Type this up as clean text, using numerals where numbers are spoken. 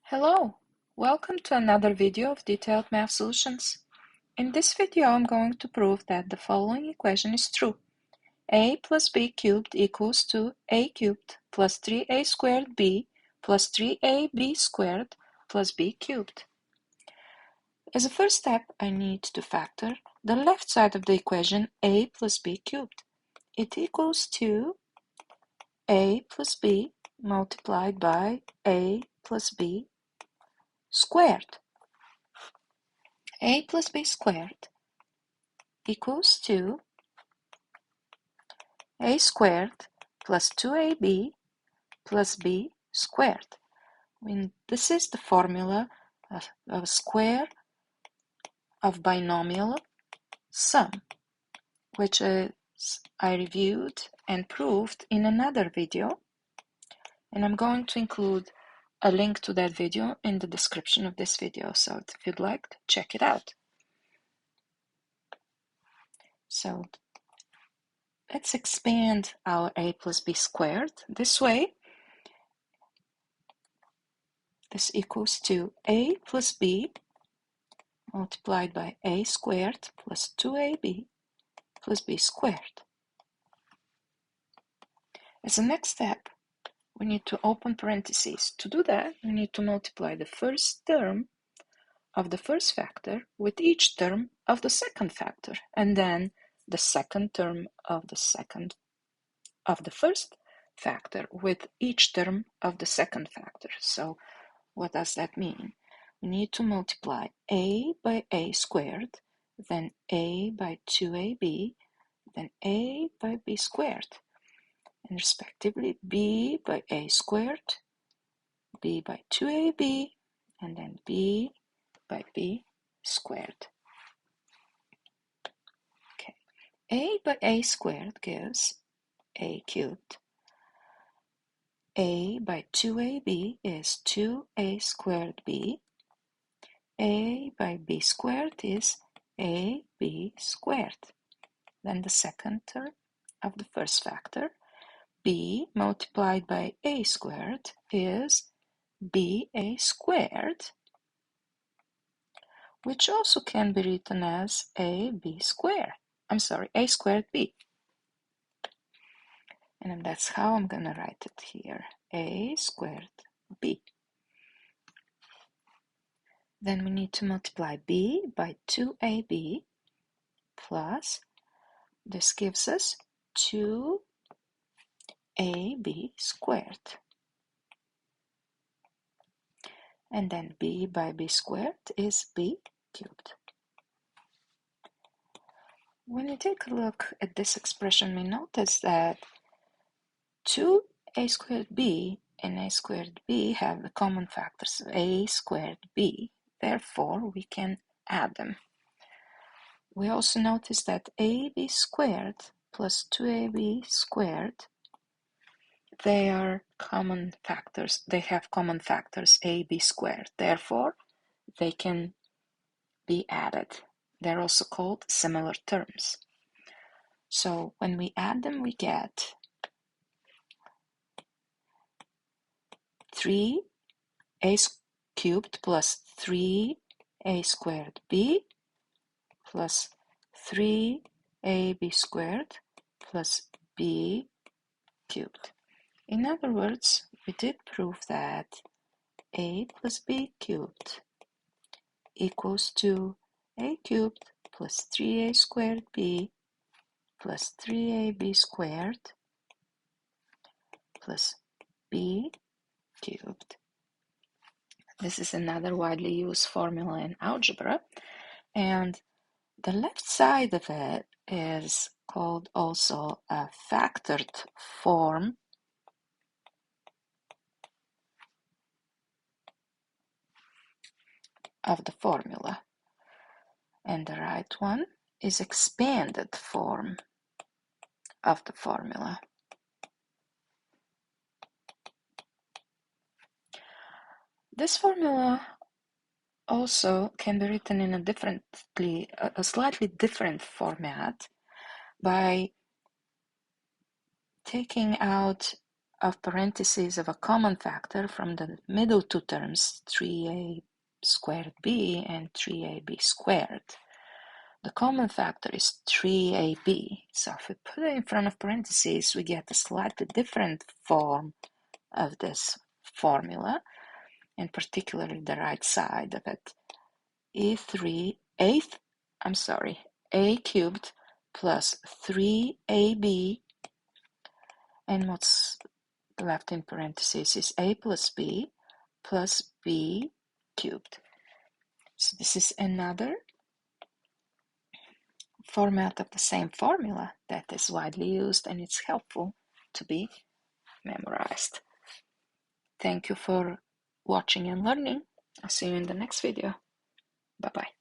Hello, welcome to another video of Detailed Math Solutions. In this video, I'm going to prove that the following equation is true. A plus b cubed equals to a cubed plus 3a squared b plus 3ab squared plus b cubed. As a first step, I need to factor the left side of the equation a plus b cubed. It equals to a plus b multiplied by a plus b squared. A plus b squared equals to a squared plus 2ab plus b squared. This is the formula of a square of binomial sum, which I reviewed and proved in another video, and I'm going to include a link to that video in the description of this video, so if you'd like, check it out. So let's expand our a plus b squared this way. This equals to a plus b multiplied by a squared plus 2ab plus b squared. As a next step, we need to open parentheses. To do that, we need to multiply the first term of the first factor with each term of the second factor, and then the second term of the first factor with each term of the second factor. So what does that mean? We need to multiply a by a squared, then a by 2ab, then a by b squared, and respectively b by a squared, b by 2ab, and then b by b squared. Okay, a by a squared gives a cubed. A by 2ab is 2a squared b. A by b squared is ab squared. Then the second term of the first factor, b multiplied by a squared, is ba squared, which also can be written as a squared b. And that's how I'm going to write it here, a squared b. Then we need to multiply b by 2ab plus, this gives us 2ab squared. And then b by b squared is b cubed. When you take a look at this expression, we notice that 2a squared b and a squared b have the common factors of a squared b. Therefore, we can add them. We also notice that ab squared plus 2ab squared, they are common factors. They have common factors ab squared. Therefore, they can be added. They're also called similar terms. So when we add them, we get 3a cubed plus 3a squared b plus 3ab squared plus b cubed. In other words, we did prove that a plus b cubed equals to a cubed plus 3a squared b plus 3ab squared plus b cubed. This is another widely used formula in algebra, and the left side of it is called also a factored form of the formula, and the right one is expanded form of the formula. This formula also can be written in a slightly different format by taking out of parentheses of a common factor from the middle two terms, 3a squared b and 3ab squared. The common factor is 3ab, so if we put it in front of parentheses, we get a slightly different form of this formula, and particularly the right side of it. a cubed plus 3ab, and what's left in parentheses is a plus b plus b cubed. So this is another format of the same formula that is widely used, and it's helpful to be memorized. Thank you for watching and learning. I'll see you in the next video. Bye-bye.